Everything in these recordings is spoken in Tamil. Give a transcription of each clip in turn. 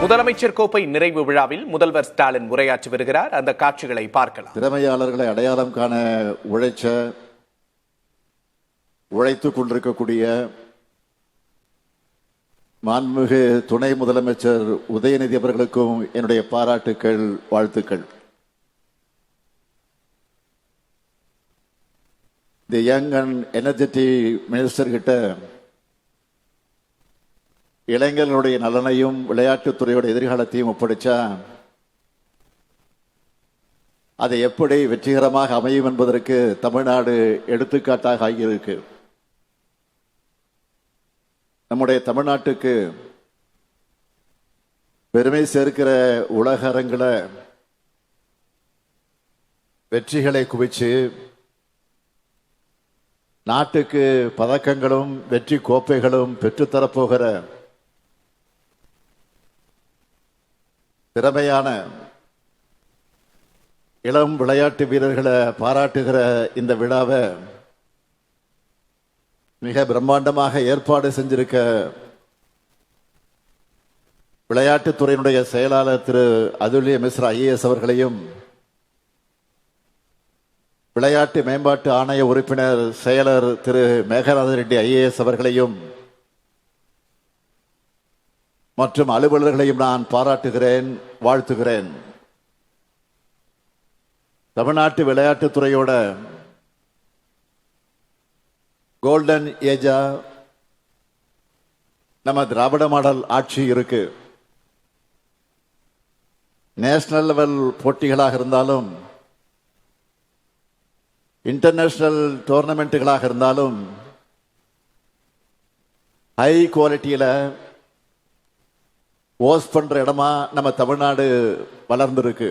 முதலமைச்சர் கோப்பை நிறைவு விழாவில் முதல்வர் ஸ்டாலின் உரையாற்றி வருகிறார். அந்த காட்சிகளை பார்க்கலாம். திறமையாளர்களை அடையாளம் காண உழைத்துக் கொண்டிருக்கக்கூடிய மாண்புமிகு துணை முதலமைச்சர் உதயநிதி அவர்களுக்கும் என்னுடைய பாராட்டுக்கள், வாழ்த்துக்கள். தி யங் அண்ட் எனர்ஜெட்டிக் மினிஸ்டர் கிட்ட இளைஞர்களுடைய நலனையும் விளையாட்டுத்துறையோட எதிர்காலத்தையும் ஒப்படைச்சா அதை எப்படி வெற்றிகரமாக அமையும் என்பதற்கு தமிழ்நாடு எடுத்துக்காட்டாக ஆகியிருக்கு. நம்முடைய தமிழ்நாட்டுக்கு பெருமை சேர்க்கிற உலக அரங்கில் வெற்றிகளை குவிச்சு நாட்டுக்கு பதக்கங்களும் வெற்றி கோப்பைகளும் பெற்றுத்தரப்போகிற திறமையான இளம் விளையாட்டு வீரர்களை பாராட்டுகிற இந்த விழாவை மிக பிரம்மாண்டமாக ஏற்பாடு செஞ்சிருக்க விளையாட்டுத்துறையினுடைய செயலாளர் திரு அதுல்ய மிஸ்ரா IAS அவர்களையும், விளையாட்டு மேம்பாட்டு ஆணைய உறுப்பினர் செயலர் திரு மேகநாத ரெட்டி IAS அவர்களையும் மற்றும் அலுவலர்களையும் நான் பாராட்டுகிறேன், வாழ்த்துகிறேன். தமிழ்நாட்டு விளையாட்டுத்துறையோட கோல்டன் ஏஜா நம்ம திராவிட மாடல் ஆட்சி இருக்கு. நேஷனல் லெவல் போட்டிகளாக இருந்தாலும் இன்டர்நேஷனல் டோர்னமெண்ட்டுகளாக இருந்தாலும் ஹை குவாலிட்டியில ஹோஸ்ட் பண்ற இடமா நம்ம தமிழ்நாடு வளர்ந்திருக்கு.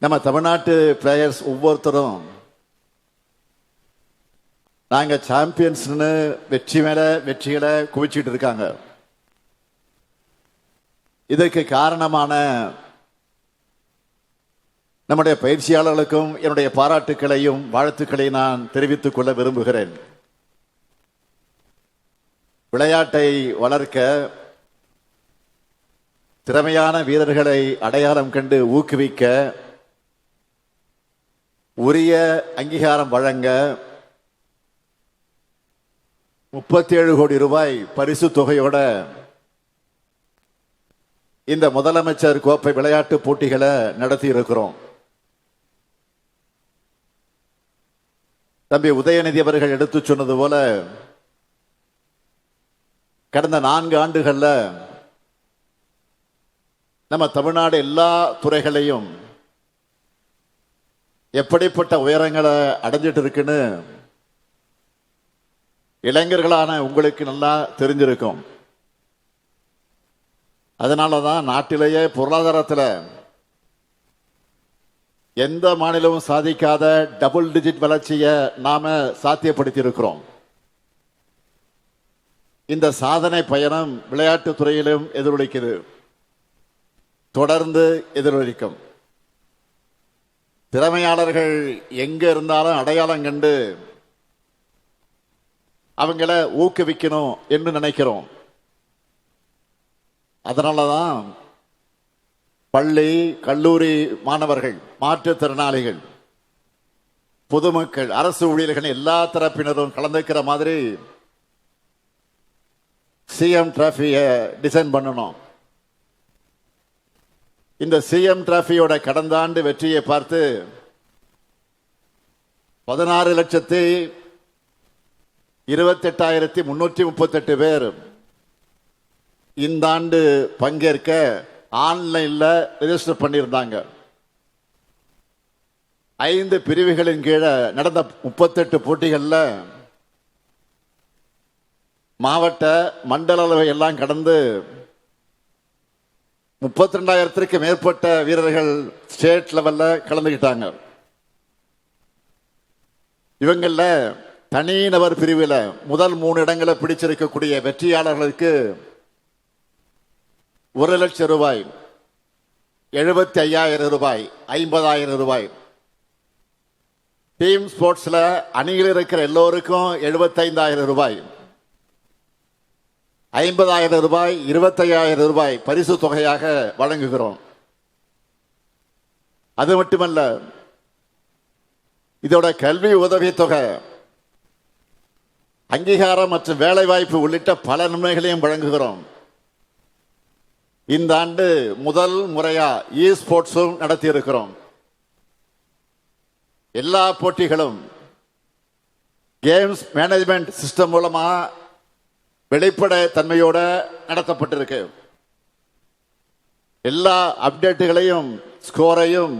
நம்ம தமிழ்நாட்டு பிளேயர்ஸ் ஒவ்வொருத்தரும் நாங்க சாம்பியன்ஸ்னு வெற்றி மேல வெற்றிகளை குவிச்சிட்டு இருக்காங்க. இதற்கு காரணமான நம்முடைய பயிற்சியாளர்களுக்கும் என்னுடைய பாராட்டுக்களையும் வாழ்த்துக்களையும் நான் தெரிவித்துக் கொள்ள விரும்புகிறேன். விளையாட்டை வளர்க்க திறமையான வீரர்களை அடையாளம் கண்டு ஊக்குவிக்க உரிய அங்கீகாரம் வழங்க 37 கோடி ரூபாய் பரிசு தொகையோட இந்த முதலமைச்சர் கோப்பை விளையாட்டு போட்டிகளை நடத்தி இருக்கிறோம். தம்பி உதயநிதி அவர்கள் எடுத்து சொன்னது போல கடந்த 4 ஆண்டுகள்ல நம்ம தமிழ்நாடு எல்லா துறைகளையும் எப்படிப்பட்ட உயரங்களை அடைஞ்சிட்டு இருக்குன்னு இளைஞர்களான உங்களுக்கு நல்லா தெரிஞ்சிருக்கும். அதனாலதான் நாட்டிலேயே பொருளாதாரத்தில் எந்த மாநிலமும் சாதிக்காத டபுள் டிஜிட் வளர்ச்சியை நாம சாத்தியப்படுத்தி இருக்கிறோம். இந்த சாதனை பயணம் விளையாட்டு துறையிலும் எதிரொலிக்குது, தொடர்ந்து எதிரொலிக்கும். திறமையாளர்கள் எங்க இருந்தாலும் அடையாளம் கண்டு அவங்கள ஊக்குவிக்கணும் என்று நினைக்கிறோம். அதனாலதான் பள்ளி கல்லூரி மாணவர்கள், மாற்றுத்திறனாளிகள், பொதுமக்கள், அரசு ஊழியர்கள் எல்லா தரப்பினரும் கலந்துக்கிற மாதிரி சிஎம் டிராஃபியை டிசைன் பண்ணணும். இந்த சிஎம் டிராஃபியோட கடந்த ஆண்டு வெற்றியை பார்த்து 16,28,338 பேர் இந்த ஆண்டு பங்கேற்க ஆன்லைன்ல ரெஜிஸ்டர் பண்ணியிருந்தாங்க. 5 பிரிவுகளின் கீழே நடந்த 38 போட்டிகள்ல மாவட்ட மண்டல அளவை எல்லாம் கடந்து 32,000க்கு மேற்பட்ட வீரர்கள் ஸ்டேட் லெவல்ல கலந்துகிட்டாங்க. இவங்கள தனிநபர் பிரிவில் முதல் 3 இடங்களை பிடிச்சிருக்கக்கூடிய வெற்றியாளர்களுக்கு 1 லட்சம் ரூபாய், 75,000 ரூபாய், 50,000 ரூபாய். டீம் ஸ்போர்ட்ஸ்ல அணியில் இருக்கிற எல்லோருக்கும் 75,000 ரூபாய். 50,000 ரூபாய் 25,000 ரூபாய் பரிசு தொகையாக வழங்குகிறோம். அது மட்டுமல்ல, இதோட கல்வி உதவித்தொகை, அங்கீகாரம் மற்றும் வேலைவாய்ப்பு உள்ளிட்ட பல நன்மைகளையும் வழங்குகிறோம். இந்த ஆண்டு முதல் முறையா ஸ்போர்ட்ஸும் நடத்தி இருக்கிறோம். எல்லா போட்டிகளும் கேம்ஸ் மேனேஜ்மெண்ட் சிஸ்டம் மூலமா வெளிப்பட தன்மையோட நடத்தப்பட்டிருக்கு. எல்லா அப்டேட்டுகளையும் ஸ்கோரையும்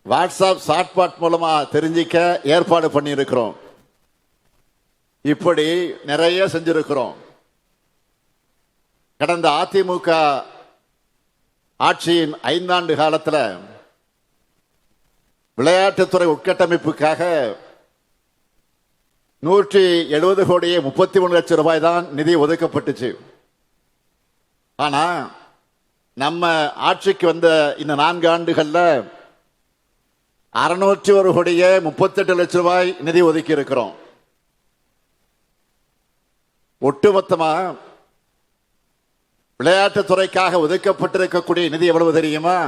வாட்ஸ்அப் சாட்பாட் மூலமா தெரிஞ்சிக்க ஏற்பாடு பண்ணியிருக்கிறோம். இப்படி நிறைய செஞ்சிருக்கிறோம். கடந்த அதிமுக ஆட்சியின் 5 ஆண்டு காலத்தில் விளையாட்டுத்துறை உட்கட்டமைப்புக்காக 170 கோடியே 33 லட்சம் ரூபாய் தான் நிதி ஒதுக்கப்பட்டுச்சு. ஆனா நம்ம ஆட்சிக்கு வந்த இந்த 4 ஆண்டுகள்ல 601 கோடியே 38 லட்சம் ரூபாய் நிதி ஒதுக்கி இருக்கிறோம். ஒட்டுமொத்தமா விளையாட்டுத்துறைக்காக ஒதுக்கப்பட்டிருக்கக்கூடிய நிதி எவ்வளவு தெரியுமா?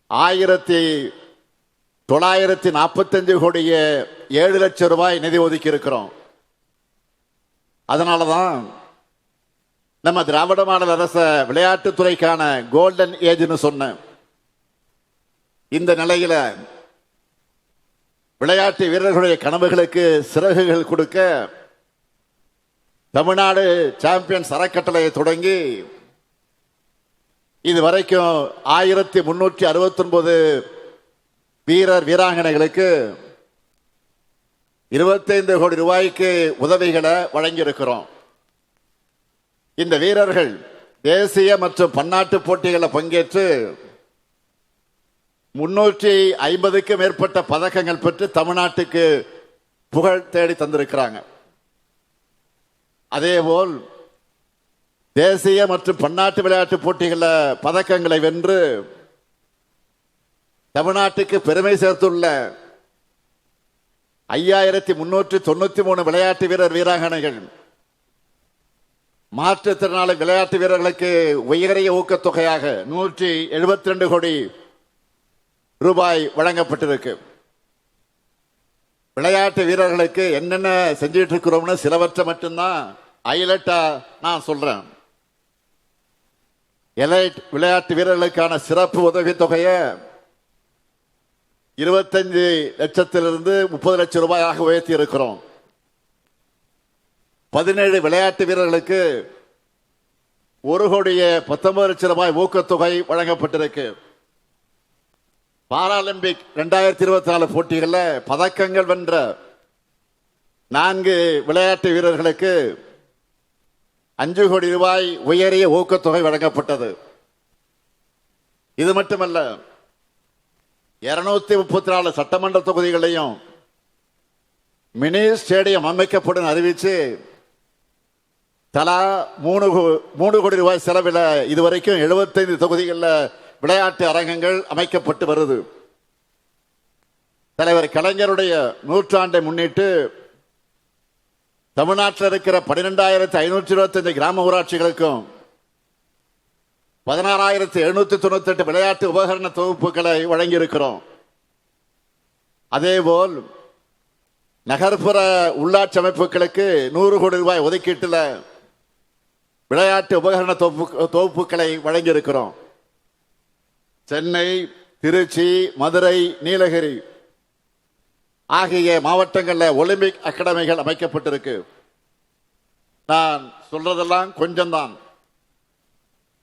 1945 கோடியே 7 லட்சம் ரூபாய் நிதி ஒதுக்கி இருக்கிறோம். அதனாலதான் நம்ம திராவிட மாடல் அரச விளையாட்டுத்துறைக்கான கோல்டன் ஏஜ்னு சொன்ன இந்த நிலையில விளையாட்டு வீரர்களுடைய கனவுகளுக்கு சிறகுகள் கொடுக்க தமிழ்நாடு சாம்பியன்ஸ் அறக்கட்டளையை தொடங்கி இதுவரைக்கும் 1369 வீரர் வீராங்கனைகளுக்கு 25 கோடி ரூபாய்க்கு உதவிகளை வழங்கியிருக்கிறோம். இந்த வீரர்கள் தேசிய மற்றும் பன்னாட்டு போட்டிகளில் பங்கேற்று 350க்கும் மேற்பட்ட பதக்கங்கள் பெற்று தமிழ்நாட்டுக்கு புகழ் தேடி தந்திருக்கிறாங்க. அதேபோல் தேசிய மற்றும் பன்னாட்டு விளையாட்டு போட்டிகளில் பதக்கங்களை வென்று தமிழ்நாட்டுக்கு பெருமை சேர்த்துள்ள 5393 விளையாட்டு வீரர் வீராங்கனைகள், மாற்றுத்திறனாளி விளையாட்டு வீரர்களுக்கு உயரிய ஊக்கத்தொகையாக 172 கோடி ரூபாய் வழங்கப்பட்டிருக்கு. விளையாட்டு வீரர்களுக்கு என்னென்ன செஞ்சிட்டு இருக்கிறோம்னு சிலவற்றை மட்டும்தான் ஹைலைட்டா நான் சொல்றேன். எலைட் விளையாட்டு வீரர்களுக்கான சிறப்பு உதவி தொகையை 25 லட்சத்திலிருந்து 30 லட்சம் ரூபாயாக உயர்த்தி இருக்கிறோம். 17 விளையாட்டு வீரர்களுக்கு 1 கோடியே 19 லட்சம் ரூபாய் ஊக்கத்தொகை வழங்கப்பட்டிருக்கு. பாராலிம்பிக் 2024 போட்டிகளில் பதக்கங்கள் வென்ற 4 விளையாட்டு வீரர்களுக்கு 5 கோடி ரூபாய் உயரிய ஊக்கத்தொகை வழங்கப்பட்டது. இது மட்டுமல்ல, 234 சட்டமன்ற தொகுதிகளையும் மினி ஸ்டேடியம் அமைக்கப்படும் அறிவிச்சு தலா 3 கோடி ரூபாய் செலவில் இதுவரைக்கும் 75 தொகுதிகளில் விளையாட்டு அரங்கங்கள் அமைக்கப்பட்டு வருது. தலைவர் கலைஞருடைய 100ஆண்டை முன்னிட்டு தமிழ்நாட்டில் இருக்கிற 12,525 கிராம ஊராட்சிகளுக்கும் 16,798 விளையாட்டு உபகரண தொகுப்புகளை வழங்கியிருக்கிறோம். அதேபோல் நகர்ப்புற உள்ளாட்சி அமைப்புகளுக்கு 100 கோடி ரூபாய் ஒதுக்கீட்டில் விளையாட்டு உபகரண தொகுப்புகளை வழங்கியிருக்கிறோம். சென்னை, திருச்சி, மதுரை, நீலகிரி ஆகிய மாவட்டங்களில் ஒலிம்பிக் அகாடமிகள் அமைக்கப்பட்டிருக்கு. நான் சொல்றதெல்லாம் கொஞ்சம்தான்.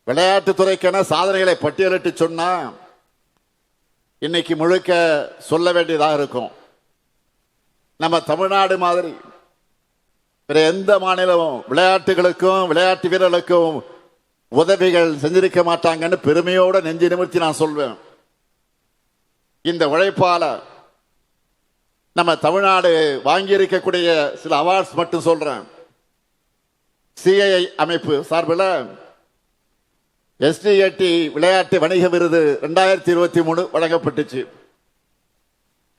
விளையாட்டுத்துறைக்கான சாதனைகளை பட்டியலிட்டு சொன்னா இன்னைக்கு முழுக்க சொல்ல வேண்டியதாக இருக்கும். நம்ம தமிழ்நாடு மாதிரி வேற எந்த மாநிலமும் விளையாட்டுகளுக்கும் விளையாட்டு வீரர்களுக்கும் உதவிகள் செஞ்சிருக்க மாட்டாங்கன்னு பெருமையோட நெஞ்சு நிமிர்த்தி நான் சொல்வேன். இந்த உழைப்பால நம்ம தமிழ்நாடு வாங்கி இருக்கக்கூடிய சில அவார்ட்ஸ் மட்டும் சொல்றேன். சிஐஐ அமைப்பு சார்பில் SDAT விளையாட்டு வணிக விருது 2023 வழங்கப்பட்டுச்சு.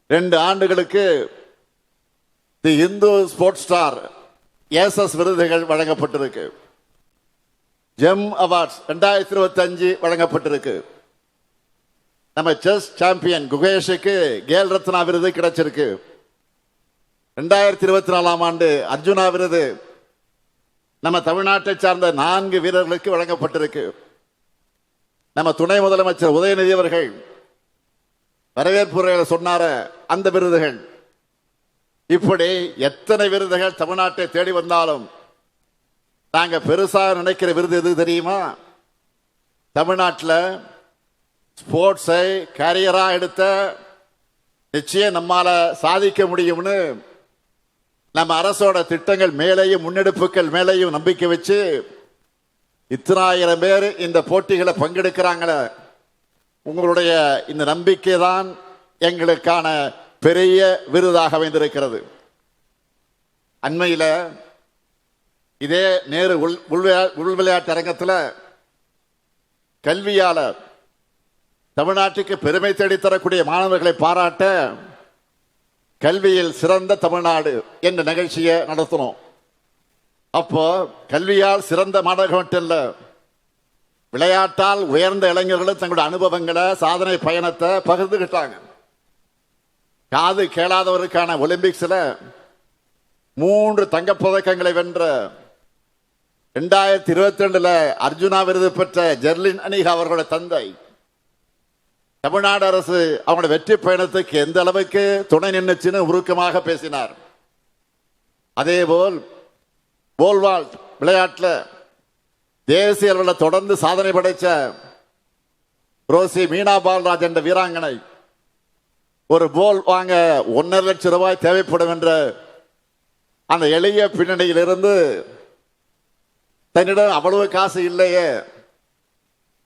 2 ஆண்டுகளுக்கு தி இந்து ஸ்போர்ட்ஸ் ஸ்டார் ஏசஸ் விருதுகள் வழங்கப்பட்டிருக்கு. ஜெம் அவார்ட்ஸ் 2025 வழங்கப்பட்டிருக்கு. நம்ம செஸ் சாம்பியன் குகேஷுக்கு கேல் ரத்னா விருது கிடைச்சிருக்கு. 2024 ஆண்டு அர்ஜுனா விருது நம்ம தமிழ்நாட்டை சார்ந்த 4 வீரர்களுக்கு வழங்கப்பட்டிருக்கு. நம்ம துணை முதலமைச்சர் உதயநிதி அவர்கள் வரவேற்புரையில் சொன்னார அந்த விருதுகள். இப்படி எத்தனை விருதுகள் தமிழ்நாட்டை தேடி வந்தாலும் நாங்க பெருசா நினைக்கிற விருது எது தெரியுமா? தமிழ்நாட்டில் ஸ்போர்ட்ஸை கேரியரா எடுத்த நிச்சயம் நம்மால சாதிக்க முடியும்னு நம்ம அரசோட திட்டங்கள் மேலேயும் முன்னெடுப்புகள் மேலேயும் நம்பிக்கை வச்சு இத்தனாயிரம் பேர் இந்த போட்டிகளை பங்கெடுக்கிறாங்களே, உங்களுடைய இந்த நம்பிக்கை தான் எங்களுக்கான பெரிய விருதாக அமைந்திருக்கிறது. அண்மையில் இதே நேரு உள் விளையாட்டு அரங்கத்தில் கல்வியாளர் தமிழ்நாட்டுக்கு பெருமை தேடித்தரக்கூடிய மாணவர்களை பாராட்ட கல்வியில் சிறந்த தமிழ்நாடு என்ற நிகழ்ச்சியை நடத்தினோம். அப்போ கல்வியால் சிறந்த மாணவர்கள் மட்டும் இல்ல, விளையாட்டால் உயர்ந்த இளைஞர்களும் தங்களுடைய அனுபவங்களை சாதனை பயணத்தை பகிர்ந்துகிட்டாங்க. காது கேளாதவருக்கான ஒலிம்பிக்ஸ்ல 3 தங்கப்பதக்கங்களை வென்ற 2022 அர்ஜுனா விருது பெற்ற ஜெர்லின் அனிகா அவர்களுடைய தந்தை தமிழ்நாடு அரசு அவங்களுடைய வெற்றி பயணத்துக்கு எந்த அளவுக்கு துணை நின்றுச்சுன்னு உருக்கமாக பேசினார். அதேபோல் போல்வால்ட் விளையாட்டில் தேசிய அளவில் தொடர்ந்து சாதனை படைத்த ரோசி மீனா பால்ராஜ் என்ற வீராங்கனை ஒரு போல் வாங்க 1.5 லட்சம் ரூபாய் தேவைப்படும் என்ற அந்த எளிய பின்னணியிலிருந்து தன்னிடம் அவ்வளவு காசு இல்லையே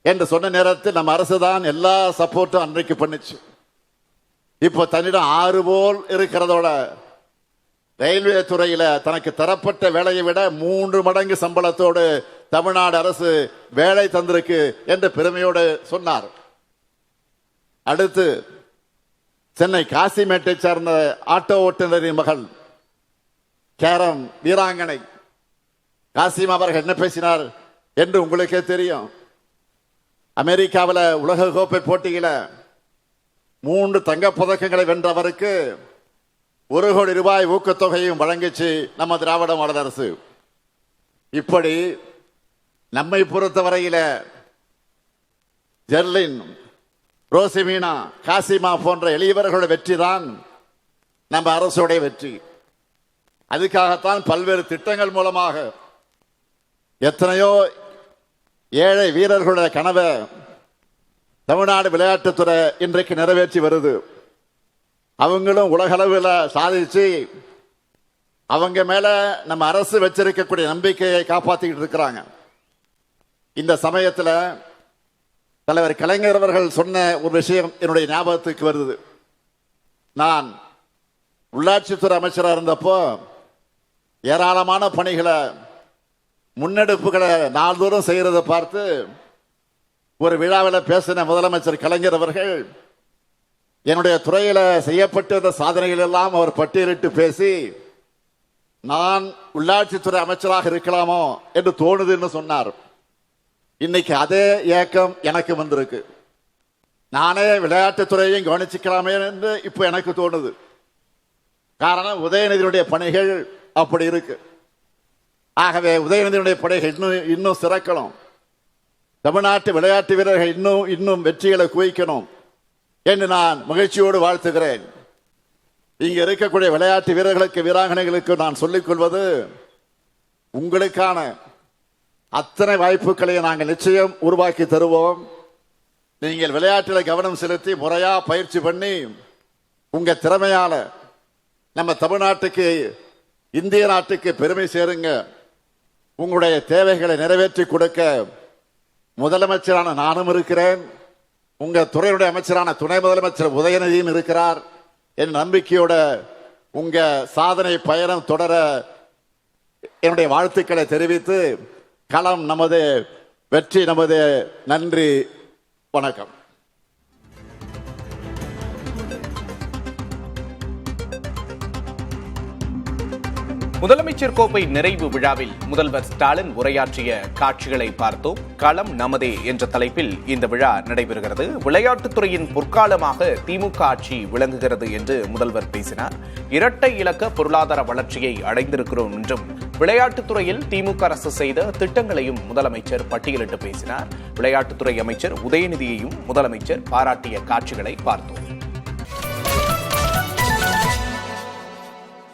என்று சொன்ன நேரத்தில் நம்ம அரசு தான் எல்லா சப்போர்ட்டும் அன்றைக்கு பண்ணுச்சு. இப்போ தன்னிடம் 6 போல் இருக்கிறதோட ரயில்வே துறையில தனக்கு தரப்பட்ட வேலையை விட 3 மடங்கு சம்பளத்தோடு தமிழ்நாடு அரசு வேலை தந்திருக்கு என்று பெருமையோடு சொன்னார். அடுத்து சென்னை காசிமேட்டை சார்ந்த ஆட்டோ ஓட்டுநரின் மகள் கேரம் வீராங்கனை காசிமா அவர்கள் என்ன பேசினார் என்று உங்களுக்கே தெரியும். அமெரிக்காவில் உலக கோப்பை போட்டியில 3 தங்கப்பதக்கங்களை வென்றவருக்கு 1 கோடி ரூபாய் ஊக்கத்தொகையும் வழங்கிச்சு நம்ம திராவிட மாடல் அரசு. இப்படி நம்மை பொறுத்தவரையில ஜெர்லின், ரோசிமீனா, காசிமா போன்ற எளியவர்களுடைய வெற்றி தான் நம்ம அரசுடைய வெற்றி. அதுக்காகத்தான் பல்வேறு திட்டங்கள் மூலமாக எத்தனையோ ஏழை வீரர்களுடைய கனவை தமிழ்நாடு விளையாட்டுத்துறை இன்றைக்கு நிறைவேற்றி வருது. அவங்களும் உலகளவில் சாதிச்சு அவங்க மேல நம்ம அரசு வச்சிருக்கக்கூடிய நம்பிக்கையை காப்பாற்றிக்கிட்டு இருக்கிறாங்க. இந்த சமயத்தில் தலைவர் கலைஞர் அவர்கள் சொன்ன ஒரு விஷயம் என்னுடைய ஞாபகத்துக்கு வருது. நான் உள்ளாட்சித்துறை அமைச்சராக இருந்தப்போ ஏராளமான பணிகளை முன்னெடுப்புகளை நாள்தோறும் செய்யறதை பார்த்து ஒரு விழாவில் பேசின முதலமைச்சர் கலைஞர் அவர்கள் என்னுடைய துறையில செய்யப்பட்ட சாதனைகள் எல்லாம் அவர் பட்டியலிட்டு பேசி, நான் உள்ளாட்சித்துறை அமைச்சராக இருக்கலாமோ என்று தோணுதுன்னு சொன்னார். இன்னைக்கு அதே ஏக்கம் எனக்கு வந்திருக்கு. நானே விளையாட்டுத்துறையையும் கவனிச்சுக்கலாமே என்று இப்ப எனக்கு தோணுது. காரணம் உதயநிதியுடைய பணிகள் அப்படி இருக்கு. ஆகவே உதயநிதியுடைய பணிகள் இன்னும் சிறக்கணும். தமிழ்நாட்டு விளையாட்டு வீரர்கள் இன்னும் வெற்றிகளை குவிக்கணும் என்று நான் மகிழ்ச்சியோடு வாழ்த்துகிறேன். இங்க இருக்கக்கூடிய விளையாட்டு வீரர்களுக்கு வீராங்கனைகளுக்கு நான் சொல்லிக் கொள்வது, உங்களுக்கான அத்தனை வாய்ப்புகளை நாங்கள் நிச்சயம் உருவாக்கி தருவோம். நீங்கள் விளையாட்டில் கவனம் செலுத்தி முறையா பயிற்சி பண்ணி உங்க திறமையால நம்ம தமிழ்நாட்டுக்கு, இந்திய நாட்டுக்கு பெருமை சேருங்க. உங்களுடைய தேவைகளை நிறைவேற்றி கொடுக்க முதலமைச்சரான நானும் இருக்கிறேன். உங்க துறையுடைய அமைச்சரான துணை முதலமைச்சர் உதயநிதியும் இருக்கிறார். என் நம்பிக்கையோட உங்க சாதனை பயணம் தொடர என்னுடைய வாழ்த்துக்களை தெரிவித்து, களம் நமது, வெற்றி நமது. நன்றி, வணக்கம். முதலமைச்சர் கோப்பை நிறைவு விழாவில் முதல்வர் ஸ்டாலின் உரையாற்றிய காட்சிகளை பார்த்தோம். களம் நமதே என்ற தலைப்பில் இந்த விழா நடைபெறுகிறது. விளையாட்டுத்துறையின் பொற்காலமாக திமுக ஆட்சி விளங்குகிறது என்று முதல்வர் பேசினார். இரட்டை இலக்க பொருளாதார வளர்ச்சியை அடைந்திருக்கிறோம் என்றும் விளையாட்டுத்துறையில் திமுக அரசு செய்த திட்டங்களையும் முதலமைச்சர் பட்டியலிட்டு பேசினார். விளையாட்டுத்துறை அமைச்சர் உதயநிதியையும் முதலமைச்சர் பாராட்டிய காட்சிகளை பார்த்தோம்.